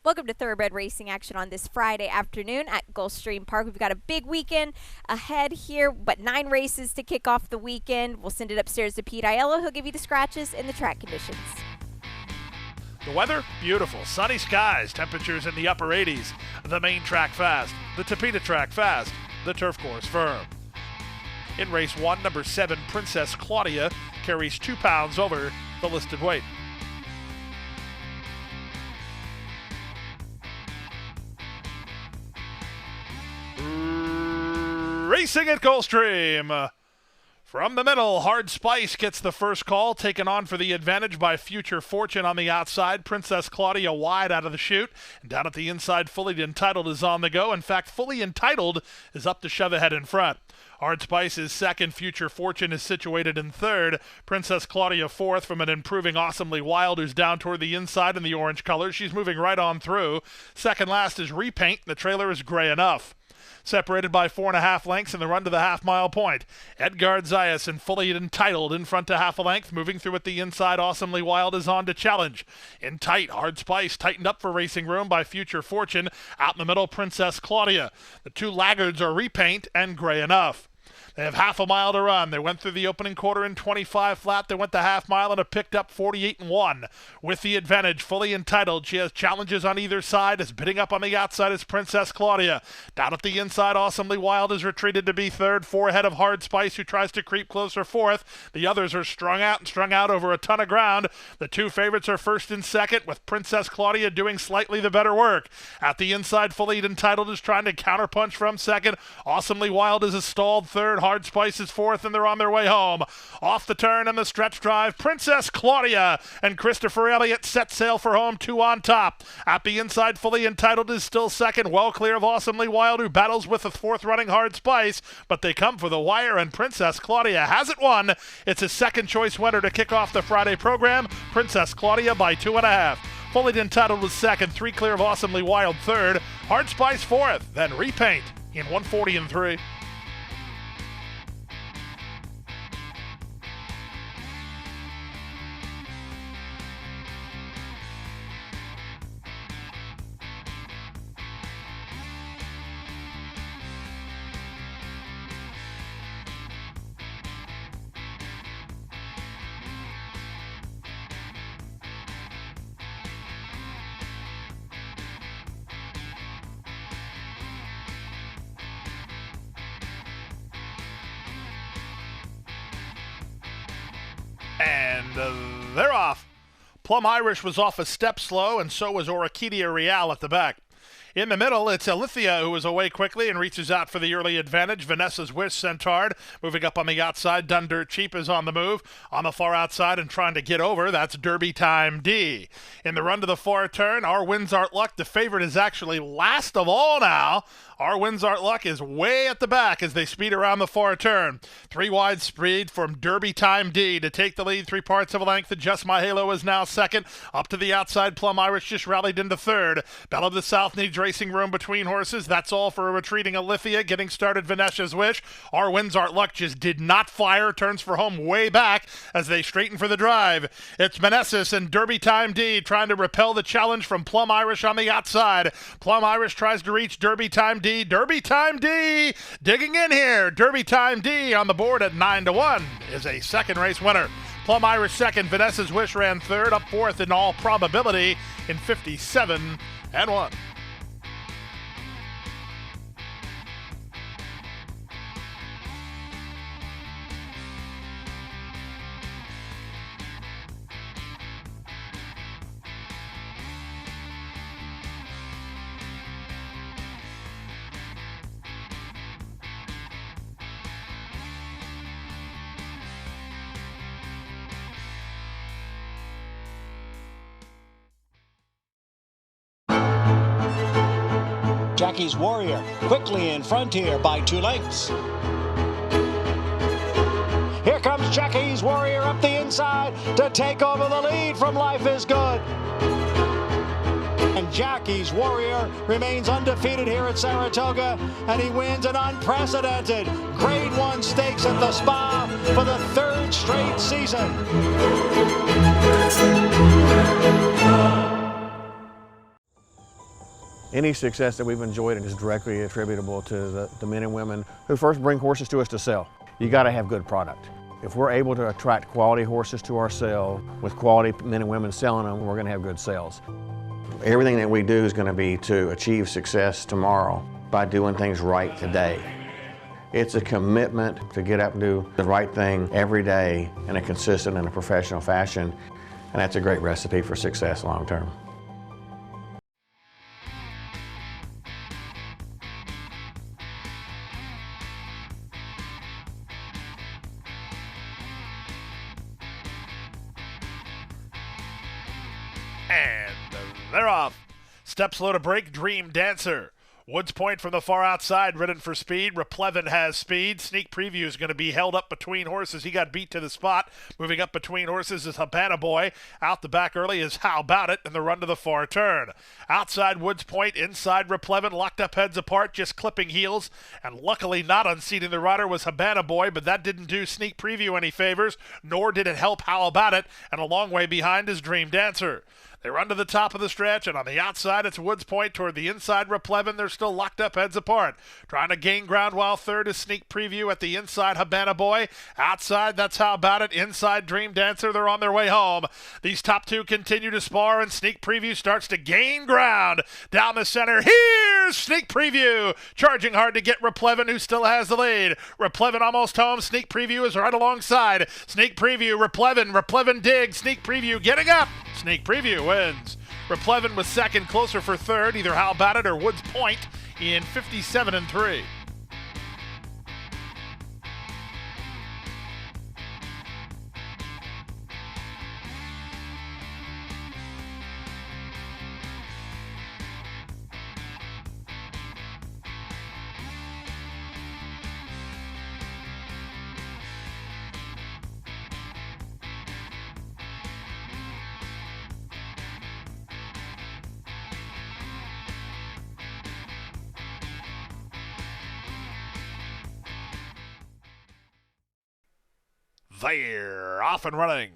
Welcome to Thoroughbred Racing action on this Friday afternoon at Gulfstream Park. We've got a big weekend ahead here, but 9 races to kick off the weekend. We'll send it upstairs to Pete Aiello. He'll give you the scratches and the track conditions. The weather, beautiful. Sunny skies, temperatures in the upper 80s. The main track fast, the Tapeta track fast, the turf course firm. In race 1, number 7, Princess Claudia carries 2 pounds over the listed weight. Racing at Gulfstream. From the middle, Hard Spice gets the first call, taken on for the advantage by Future Fortune on the outside. Princess Claudia wide out of the chute. And down at the inside, Fully Entitled is on the go. In fact, Fully Entitled is up to shove ahead in front. Hard Spice is second. Future Fortune is situated in third. Princess Claudia fourth from an improving Awesomely Wild, who's down toward the inside in the orange colors. She's moving right on through. Second last is Repaint. The trailer is gray enough. Separated by 4.5 lengths in the run to the half-mile point. Edgard Zayas and Fully Entitled in front to half a length. Moving through at the inside, Awesomely Wild is on to challenge. In tight, Hard Spice tightened up for racing room by Future Fortune. Out in the middle, Princess Claudia. The 2 laggards are Repaint and Gray Enough. They have half a mile to run. They went through the opening quarter in 25 flat. They went the half mile and have picked up 48-1. With the advantage, Fully Entitled. She has challenges on either side. Is bidding up on the outside is Princess Claudia. Down at the inside, Awesomely Wild is retreated to be third. 4 ahead of Hard Spice, who tries to creep closer fourth. The others are strung out over a ton of ground. The 2 favorites are first and second, with Princess Claudia doing slightly the better work. At the inside, Fully Entitled is trying to counterpunch from second. Awesomely Wild is a stalled third. Hard Spice is fourth, and they're on their way home. Off the turn and the stretch drive, Princess Claudia and Christopher Elliott set sail for home, 2 on top. At the inside, Fully Entitled is still second, well clear of Awesomely Wild, who battles with the 4th running Hard Spice, but they come for the wire, and Princess Claudia has it won. It's a second choice winner to kick off the Friday program. Princess Claudia by 2.5. Fully Entitled was second, 3 clear of Awesomely Wild third. Hard Spice fourth, then Repaint in 140-3. And they're off. Plum Irish was off a step slow, and so was Orchidia Real at the back. In the middle, it's Alithia, who is away quickly and reaches out for the early advantage. Vanessa's Wish sent hard. Moving up on the outside, Done Dirt Cheap is on the move. On the far outside and trying to get over, that's Derby Time D. In the run to the far turn, Our Winds Art Luck, the favorite, is actually last of all now. Our Winds Art Luck is way at the back as they speed around the far turn. 3 wide speed from Derby Time D to take the lead 3 parts of a length. Adjust My Halo is now second. Up to the outside, Plum Irish just rallied into third. Belle of the South needs racing room between horses. That's all for a retreating Alithia. Getting started, Vanessa's Wish. Our Winds Art Luck just did not fire. Turns for home way back as they straighten for the drive. It's Meneses and Derby Time D trying to repel the challenge from Plum Irish on the outside. Plum Irish tries to reach Derby Time D. Derby Time D digging in here. Derby Time D on the board at 9-1 is a second race winner. Plum Irish second. Vanessa's Wish ran third, up fourth in all probability in 57-1. Jackie's Warrior quickly in front here by 2 lengths. Here comes Jackie's Warrior up the inside to take over the lead from Life is Good. And Jackie's Warrior remains undefeated here at Saratoga, and he wins an unprecedented Grade 1 stakes at the Spa for the 3rd straight season. Any success that we've enjoyed is directly attributable to the men and women who first bring horses to us to sell. You got to have good product. If we're able to attract quality horses to our sale with quality men and women selling them, we're going to have good sales. Everything that we do is going to be to achieve success tomorrow by doing things right today. It's a commitment to get up and do the right thing every day in a consistent and a professional fashion, and that's a great recipe for success long term. And they're off. Steps low to break, Dream Dancer. Woods Point from the far outside, ridden for speed. Replevin has speed. Sneak Preview is going to be held up between horses. He got beat to the spot. Moving up between horses is Habana Boy. Out the back early is How About It, and the run to the far turn. Outside Woods Point, inside Replevin, locked up heads apart, just clipping heels. And luckily not unseating the rider was Habana Boy, but that didn't do Sneak Preview any favors, nor did it help How About It, and a long way behind is Dream Dancer. They run to the top of the stretch, and on the outside, it's Woods Point. Toward the inside, Replevin. They're still locked up heads apart. Trying to gain ground while third is Sneak Preview at the inside, Habana Boy. Outside, that's How About It. Inside, Dream Dancer. They're on their way home. These top two continue to spar, and Sneak Preview starts to gain ground. Down the center, here's Sneak Preview. Charging hard to get Replevin, who still has the lead. Replevin almost home. Sneak Preview is right alongside. Sneak Preview, Replevin digs. Sneak Preview getting up. Sneak Preview wins. Replevin was second, closer for third, either How About It or Woods Point in 57-3. They're off and running.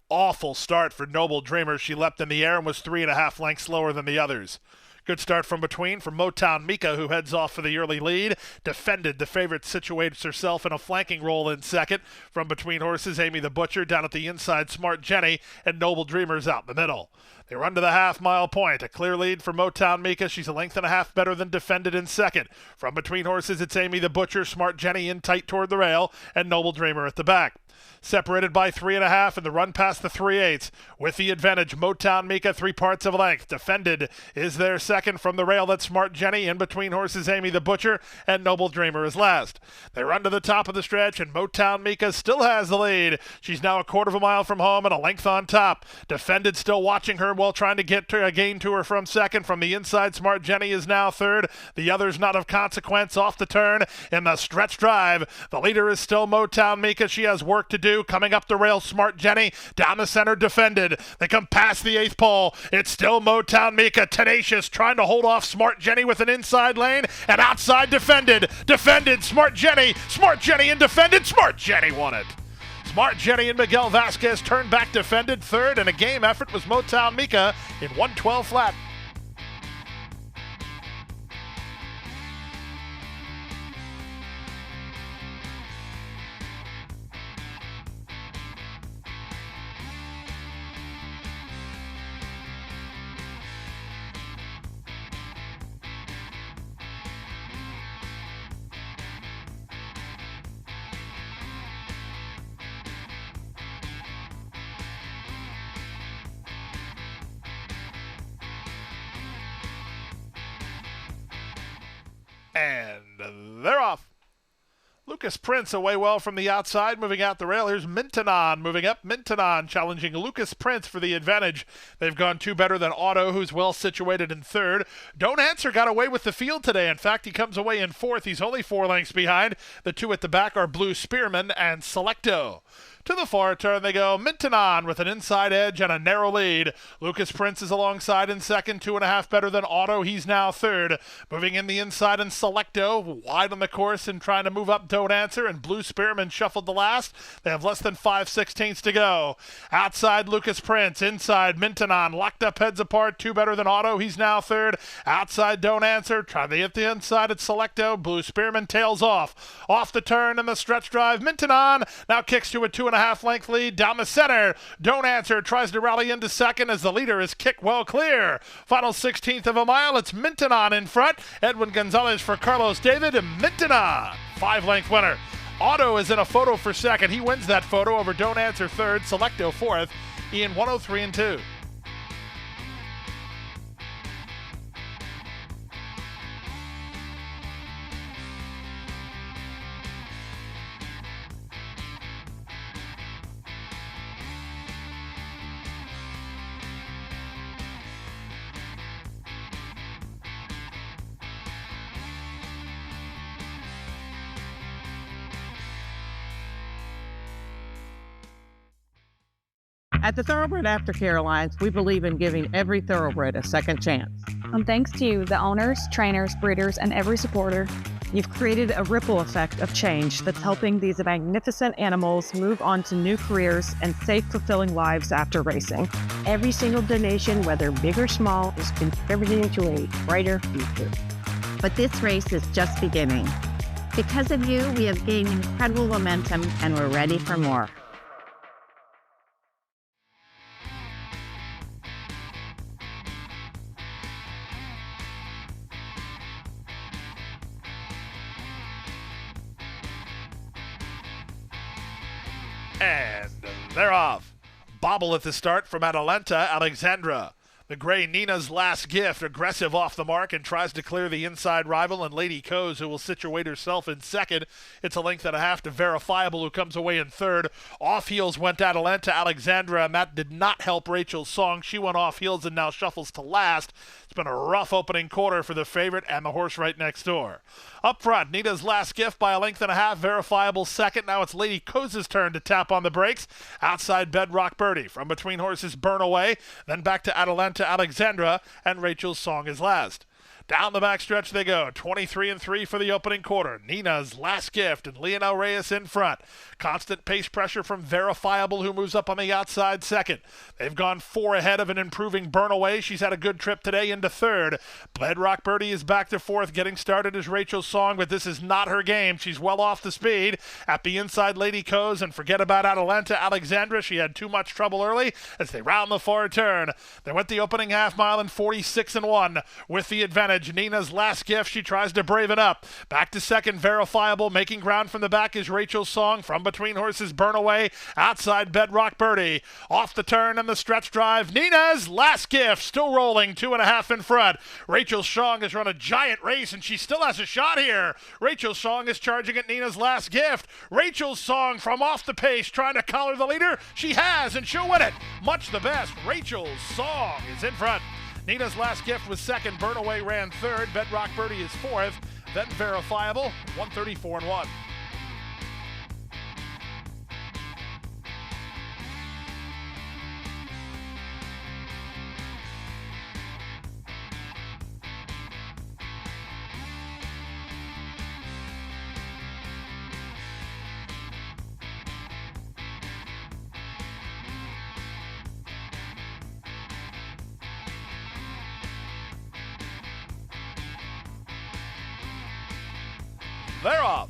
Awful start for Noble Dreamer. She leapt in the air and was 3.5 lengths slower than the others. Good start from between for Motown Mika, who heads off for the early lead. Defended, the favorite situates herself in a flanking role in second. From between horses, Amy the Butcher. Down at the inside, Smart Jenny, and Noble Dreamer's out in the middle. They run to the half-mile point. A clear lead for Motown Mika. She's a length and a half better than Defended in second. From between horses, it's Amy the Butcher, Smart Jenny in tight toward the rail, and Noble Dreamer at the back. Separated by 3.5 in the run past the 3/8. With the advantage, Motown Mika 3 parts of a length. Defended is there second from the rail. That's Smart Jenny. In between horses, Amy the Butcher, and Noble Dreamer is last. They run to the top of the stretch, and Motown Mika still has the lead. She's now a quarter of a mile from home and a length on top. Defended still watching her while trying to get to a gain to her from second. From the inside, Smart Jenny is now third. The others not of consequence off the turn in the stretch drive. The leader is still Motown Mika. She has work to do. Coming up the rail, Smart Jenny. Down the center, Defended. They come past the 8th pole. It's still Motown Mika, tenacious, trying to hold off Smart Jenny with an inside lane. And outside, Defended. Defended, Smart Jenny and Defended. Smart Jenny won it. Smart Jenny and Miguel Vasquez turned back Defended third, and a game effort was Motown Mika in 112 flat. And they're off. Lucas Prince away well from the outside, moving out the rail. Here's Mintanon moving up. Mintanon challenging Lucas Prince for the advantage. They've gone 2 better than Otto, who's well situated in third. Don't Answer got away with the field today. In fact, he comes away in fourth. He's only 4 lengths behind. The 2 at the back are Blue Spearman and Selecto. To the far turn they go. Mintonon with an inside edge and a narrow lead. Lucas Prince is alongside in second, 2.5 better than Auto. He's now third. Moving in the inside and Selecto, wide on the course and trying to move up Don't Answer, and Blue Spearman shuffled the last. They have less than 5/16 to go. Outside Lucas Prince, inside Mintonon, locked up heads apart, 2 better than Auto. He's now third. Outside Don't Answer, try to hit the inside at Selecto. Blue Spearman tails off. Off the turn in the stretch drive, Mintonon now kicks to a 2.5 length lead down the center. Don't Answer tries to rally into second as the leader is kicked well clear. Final 16th of a mile, it's Mintonon in front. Edwin Gonzalez for Carlos David, and Mintonon, 5-length winner. Auto is in a photo for second. He wins that photo over Don't Answer third, Selecto fourth, Ian 103 and 2. At the Thoroughbred Aftercare Alliance, we believe in giving every thoroughbred a second chance. And thanks to you, the owners, trainers, breeders, and every supporter, You've created a ripple effect of change that's helping these magnificent animals move on to new careers and safe, fulfilling lives after racing. Every single donation, whether big or small, is contributing to a brighter future. But this race is just beginning. Because of you, we have gained incredible momentum and we're ready for more. And they're off. Bobble at the start from Atalanta, Alexandra. The gray Nina's last gift, aggressive off the mark and tries to clear the inside rival, and Lady Coes, who will situate herself in second. It's a length and a half to Verifiable, who comes away in third. Off heels went Atalanta, Alexandra, and that did not help Rachel's Song. She went off heels and now shuffles to last. It's been a rough opening quarter for the favorite and the horse right next door. Up front, Nina's last gift by a length and a half, Verifiable second. Now it's Lady Coes' turn to tap on the brakes. Outside Bedrock Birdie. From between horses, Burn Away. Then back to Atalanta, Alexandra, and Rachel's Song is last. Down the backstretch they go, 23-3 for the opening quarter. Nina's last gift and Leonel Reyes in front. Constant pace pressure from Verifiable, who moves up on the outside second. They've gone 4 ahead of an improving Burn Away. She's had a good trip today into third. Bedrock Birdie is back to fourth. Getting started is Rachel's Song, but this is not her game. She's well off the speed. At the inside, Lady Coes, and forget about Atalanta, Alexandra. She had too much trouble early as they round the far turn. They went the opening half mile in 46-1 with the advantage. Nina's last gift, she tries to brave it up. Back to second, Verifiable. Making ground from the back is Rachel's Song. From between horses, Burn Away. Outside, Bedrock Birdie. Off the turn and the stretch drive, Nina's last gift. Still rolling, 2.5 in front. Rachel's Song has run a giant race, and she still has a shot here. Rachel's Song is charging at Nina's last gift. Rachel's Song from off the pace, trying to collar the leader. She has, and she'll win it. Much the best. Rachel's Song is in front. Nina's last gift was second. Burn Away ran third. Bedrock Birdie is fourth. Then Verifiable, 134-1. They're off.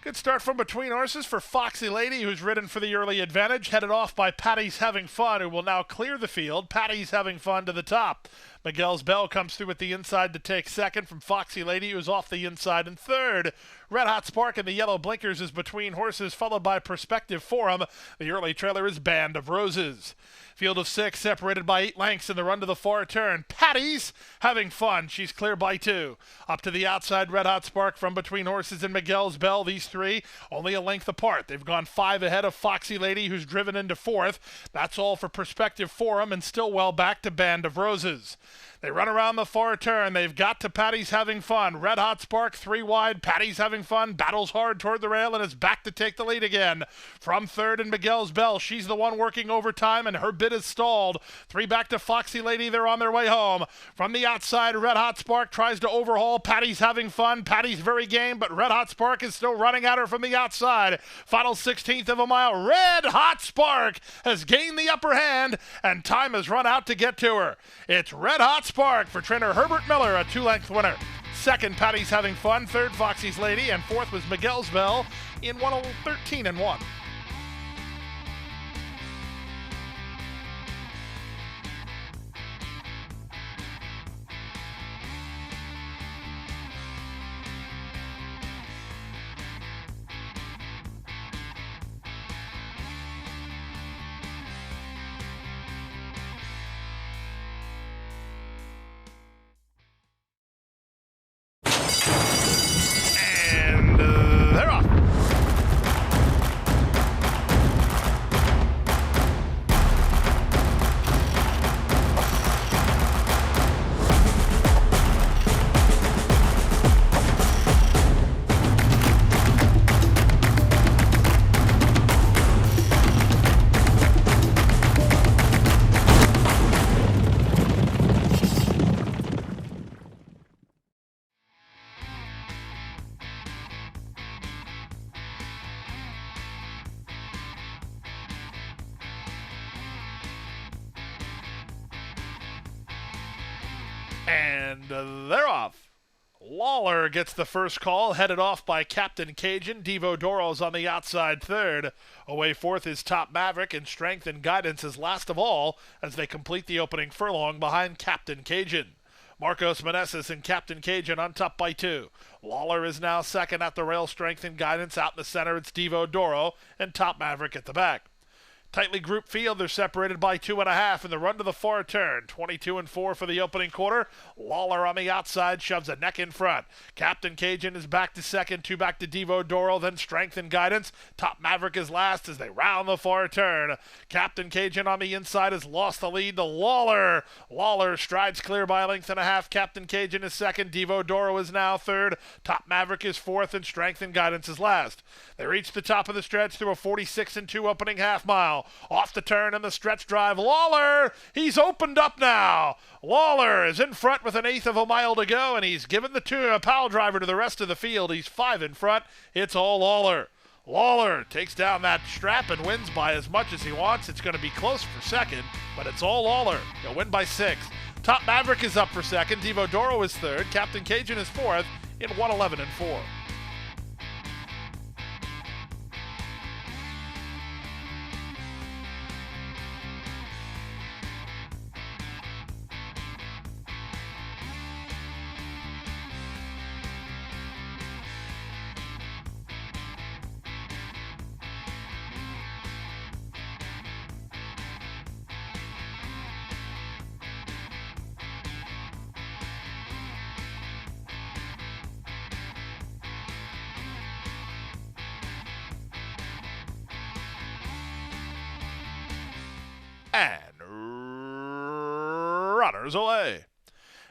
Good start from between horses for Foxy Lady, who's ridden for the early advantage, headed off by Patty's Having Fun, who will now clear the field. Patty's Having Fun to the top. Miguel's Bell comes through at the inside to take second from Foxy Lady, who's off the inside in third. Red Hot Spark and the Yellow Blinkers is between horses, followed by Prospective Forum. The early trailer is Band of Roses. Field of 6 separated by 8 lengths in the run to the far turn. Patty's Having Fun. She's clear by 2. Up to the outside, Red Hot Spark from between horses and Miguel's Bell. These three only a length apart. They've gone 5 ahead of Foxy Lady, who's driven into fourth. That's all for Prospective Forum, and still well back to Band of Roses. They run around the far turn. They've got to Patty's Having Fun. Red Hot Spark, 3 wide. Patty's Having Fun battles hard toward the rail and is back to take the lead again. From third and Miguel's Bell. She's the one working overtime, and her bid is stalled. 3 back to Foxy Lady. They're on their way home. From the outside, Red Hot Spark tries to overhaul. Patty's Having Fun. Patty's very game, but Red Hot Spark is still running at her from the outside. Final 16th of a mile. Red Hot Spark has gained the upper hand, and time has run out to get to her. It's Red Hot Spark for trainer Herbert Miller, a 2-length winner. Second, Patty's Having Fun. Third, Foxy's Lady. And fourth was Miguel's Bell in 1:13.1. They're off. And they're off. Lawler gets the first call, headed off by Captain Cajun. Devo Doro's on the outside third. Away fourth is Top Maverick, and Strength and Guidance is last of all as they complete the opening furlong behind Captain Cajun. Marcos Meneses and Captain Cajun on top by 2. Lawler is now second at the rail. Strength and Guidance out in the center. It's Devo Doro and Top Maverick at the back. Tightly grouped field, they're separated by 2.5 in the run to the far turn. 22-4 for the opening quarter. Lawler on the outside shoves a neck in front. Captain Cajun is back to second, 2 back to Devo Doro, then Strength and Guidance. Top Maverick is last as they round the far turn. Captain Cajun on the inside has lost the lead to Lawler. Lawler strides clear by 1.5 lengths. Captain Cajun is second. Devo Doro is now third. Top Maverick is fourth, and Strength and Guidance is last. They reach the top of the stretch through a 46-2 opening half mile. Off the turn and the stretch drive. Lawler, he's opened up now. Lawler is in front with 1/8 of a mile to go, and he's given the pile driver to the rest of the field. He's 5 in front. It's all Lawler. Lawler takes down that strap and wins by as much as he wants. It's going to be close for second, but it's all Lawler. He'll win by 6. Top Maverick is up for second. Devo Doro is third. Captain Cajun is fourth in 1:11.4. And runners away.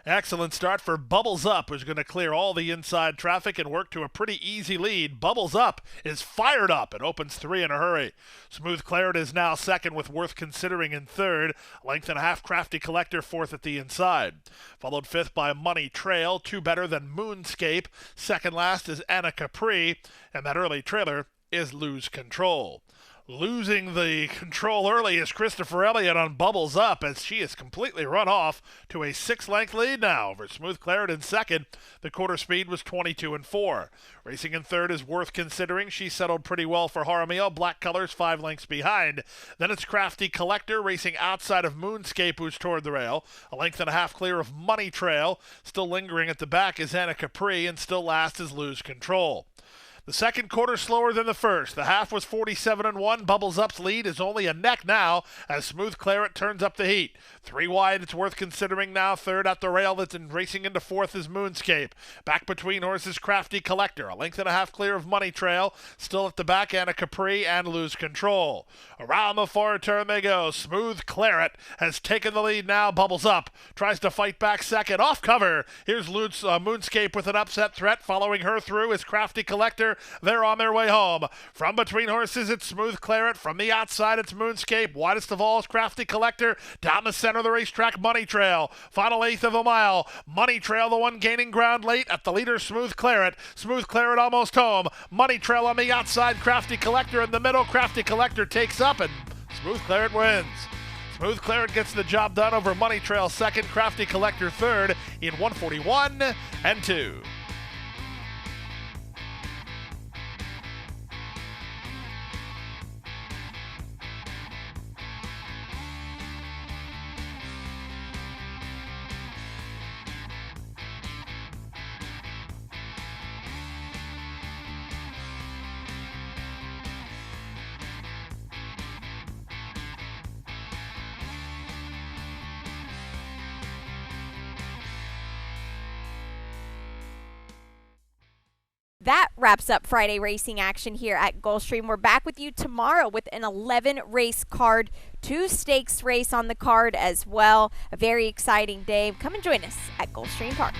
Excellent start for Bubbles Up, who's going to clear all the inside traffic and work to a pretty easy lead. Bubbles Up is fired up and opens 3 in a hurry. Smooth Claret is now second with Worth Considering in third. 1.5 Crafty Collector fourth at the inside. Followed fifth by Money Trail, 2 better than Moonscape. Second last is Anna Capri, and that early trailer is Lose Control. Losing the control early is Christopher Elliott on Bubbles Up as she is completely run off to a 6-length lead now over Smooth Claret in second. The quarter speed was 22-4. Racing in third is Worth Considering. She settled pretty well for Jaramillo. Black colors 5 lengths behind. Then it's Crafty Collector racing outside of Moonscape, who's toward the rail. 1.5 lengths clear of Money Trail. Still lingering at the back is Anna Capri, and still last is Lose Control. The second quarter slower than the first. The half was 47-1. Bubbles Up's lead is only a neck now as Smooth Claret turns up the heat. 3 wide, it's worth considering now. Third at the rail, that's racing into fourth is Moonscape. Back between horses, Crafty Collector. A length and a half clear of Money Trail. Still at the back, Anna Capri and Lose Control. Around the forward turn they go. Smooth Claret has taken the lead now. Bubbles Up tries to fight back second. Off cover. Here's Moonscape with an upset threat. Following her through is Crafty Collector. They're on their way home. From between horses, it's Smooth Claret. From the outside, it's Moonscape. Widest of all is Crafty Collector. Down the center of the racetrack, Money Trail. Final eighth of a mile. Money Trail, the one gaining ground late. At the leader, Smooth Claret. Smooth Claret almost home. Money Trail on the outside, Crafty Collector in the middle. Crafty Collector takes up and Smooth Claret wins. Smooth Claret gets the job done over Money Trail second. Crafty Collector third in 141-2. That wraps up Friday racing action here at Gulfstream. We're back with you tomorrow with an 11-race card, 2 stakes race on the card as well. A very exciting day. Come and join us at Gulfstream Park.